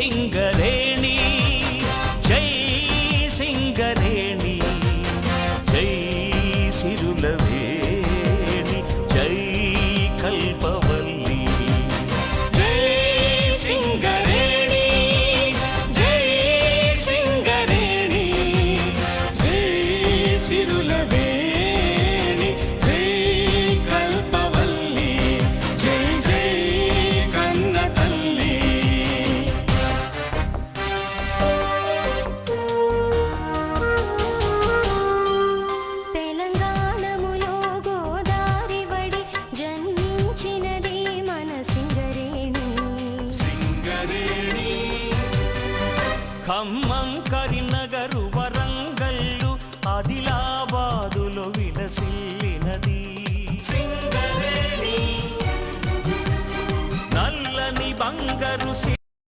సింగరేణి జై సింగరేణి జై సిరులవేణి జై కల్పవల్లి జై సింగరేణి జై సింగరేణి జై సిరులవేణి జై కల్పవల్లి జై జై కన్న తల్లి. తెలంగాణములో గోదారి వడి జన్మించినది మన సింగరేణి. సింగరేణి ఖమ్మం కరీంనగరు వరంగల్లు ఆదిలాబాదులో విలసిల్లినది సింగరేణి.